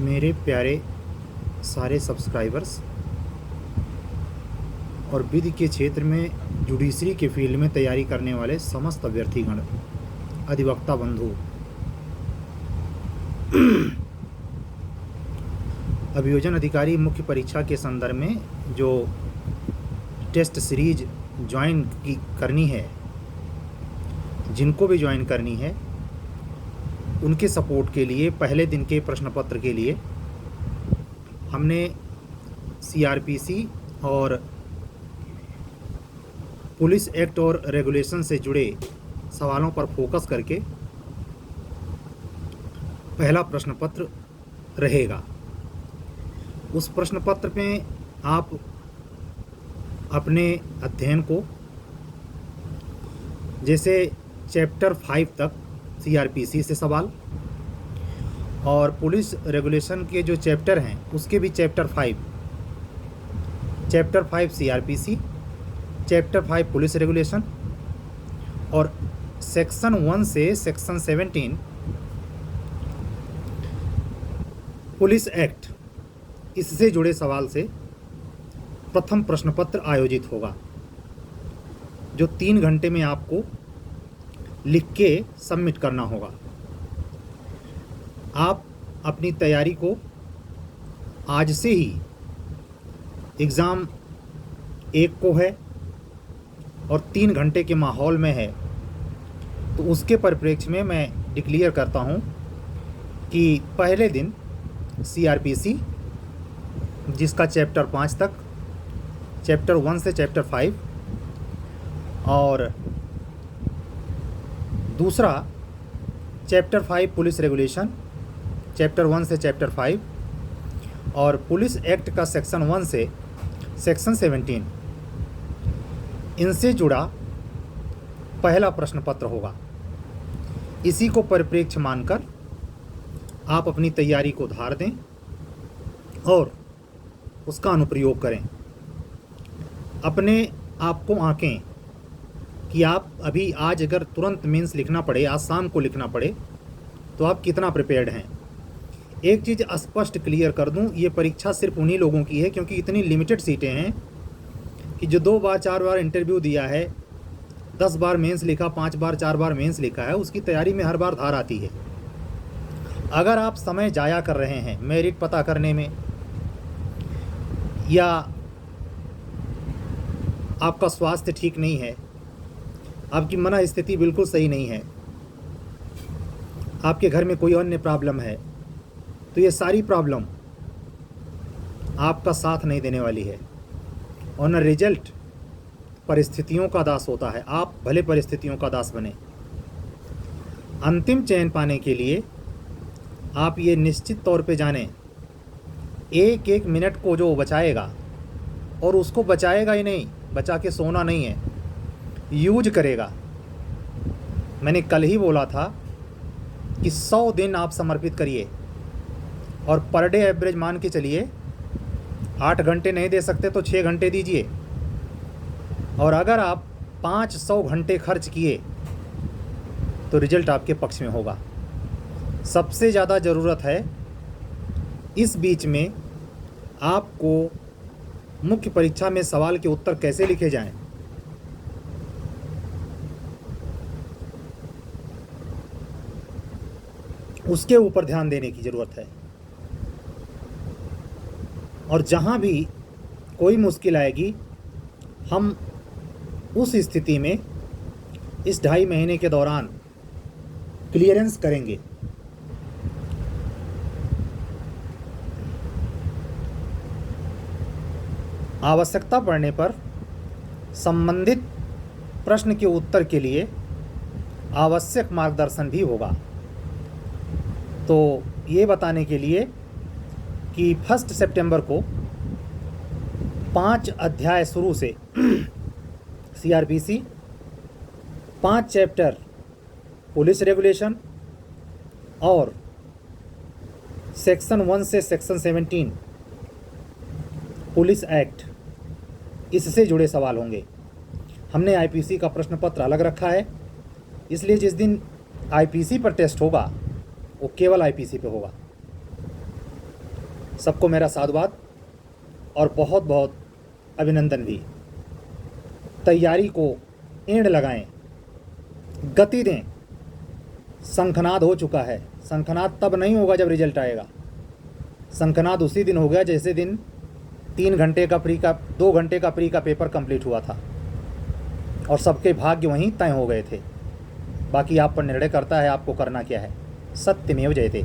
मेरे प्यारे सारे सब्सक्राइबर्स और विधि के क्षेत्र में जुडिशरी के फील्ड में तैयारी करने वाले समस्त अभ्यर्थीगण, अधिवक्ता बंधु, अभियोजन अधिकारी मुख्य परीक्षा के संदर्भ में जो टेस्ट सीरीज ज्वाइन करनी है, जिनको भी ज्वाइन करनी है, उनके सपोर्ट के लिए पहले दिन के प्रश्न पत्र के लिए हमने सीआरपीसी और पुलिस एक्ट और रेगुलेशन से जुड़े सवालों पर फोकस करके पहला प्रश्न पत्र रहेगा। उस प्रश्न पत्र में आप अपने अध्ययन को, जैसे चैप्टर 5 तक सीआरपीसी से सवाल और पुलिस रेगुलेशन के जो चैप्टर हैं उसके भी chapter 5 CrPC, chapter 5 police regulation और सेक्शन 1 से सेक्शन 17 पुलिस एक्ट, इससे जुड़े सवाल से प्रथम प्रश्न पत्र आयोजित होगा, जो 3 घंटे में आपको लिख के सबमिट करना होगा। आप अपनी तैयारी को आज से ही, एग्ज़ाम 1 को है और 3 घंटे के माहौल में है, तो उसके परिप्रेक्ष्य में मैं डिक्लेयर करता हूं कि पहले दिन सीआरपीसी, जिसका चैप्टर 5 तक, चैप्टर 1 से चैप्टर 5, और दूसरा चैप्टर 5 पुलिस रेगुलेशन, चैप्टर 1 से चैप्टर 5, और पुलिस एक्ट का सेक्शन 1 से सेक्शन 17, इनसे जुड़ा पहला प्रश्न पत्र होगा। इसी को परिप्रेक्ष्य मानकर आप अपनी तैयारी को धार दें और उसका अनुप्रयोग करें। अपने आप को आंकें कि आप अभी आज अगर तुरंत मेंस लिखना पड़े, आज शाम को लिखना पड़े, तो आप कितना प्रिपेयर्ड हैं। एक चीज़ स्पष्ट क्लियर कर दूं, ये परीक्षा सिर्फ उन्हीं लोगों की है क्योंकि इतनी लिमिटेड सीटें हैं कि जो 2 बार 4 बार इंटरव्यू दिया है, 10 बार मेंस लिखा, 5 बार 4 बार मेंस लिखा है, उसकी तैयारी में हर बार धार आती है। अगर आप समय जाया कर रहे हैं मेरिट पता करने में, या आपका स्वास्थ्य ठीक नहीं है, आपकी मन स्थिति बिल्कुल सही नहीं है, आपके घर में कोई अन्य प्रॉब्लम है, तो ये सारी प्रॉब्लम आपका साथ नहीं देने वाली है। और न रिजल्ट परिस्थितियों का दास होता है, आप भले परिस्थितियों का दास बने। अंतिम चयन पाने के लिए आप ये निश्चित तौर पे जानें, एक एक मिनट को जो बचाएगा, और उसको बचाएगा ही नहीं, बचा के सोना नहीं है, यूज करेगा। मैंने कल ही बोला था कि 100 दिन आप समर्पित करिए और पर डे एवरेज मान के चलिए, 8 घंटे नहीं दे सकते तो 6 घंटे दीजिए। और अगर आप 500 घंटे खर्च किए तो रिजल्ट आपके पक्ष में होगा। सबसे ज़्यादा ज़रूरत है इस बीच में आपको मुख्य परीक्षा में सवाल के उत्तर कैसे लिखे जाएं, उसके ऊपर ध्यान देने की ज़रूरत है। और जहाँ भी कोई मुश्किल आएगी, हम उस स्थिति में इस 2.5 महीने के दौरान क्लियरेंस करेंगे। आवश्यकता पड़ने पर संबंधित प्रश्न के उत्तर के लिए आवश्यक मार्गदर्शन भी होगा। तो ये बताने के लिए कि 1 सितंबर को 5 अध्याय शुरू से सीआरपीसी, 5 चैप्टर पुलिस रेगुलेशन और सेक्शन 1 से सेक्शन 17 पुलिस एक्ट, इससे जुड़े सवाल होंगे। हमने आईपीसी का प्रश्न पत्र अलग रखा है, इसलिए जिस दिन आईपीसी पर टेस्ट होगा वो केवल आईपीसी पे होगा। सबको मेरा साधुवाद और बहुत बहुत अभिनंदन भी। तैयारी को एंड लगाएं, गति दें। शंखनाद हो चुका है। शंखनाद तब नहीं होगा जब रिजल्ट आएगा। शंखनाद उसी दिन हो गया जैसे दिन 2 घंटे का प्री का पेपर कंप्लीट हुआ था और सबके भाग्य वहीं तय हो गए थे। बाकी आप पर निर्णय करता है आपको करना क्या है। सत्यमेव जयते।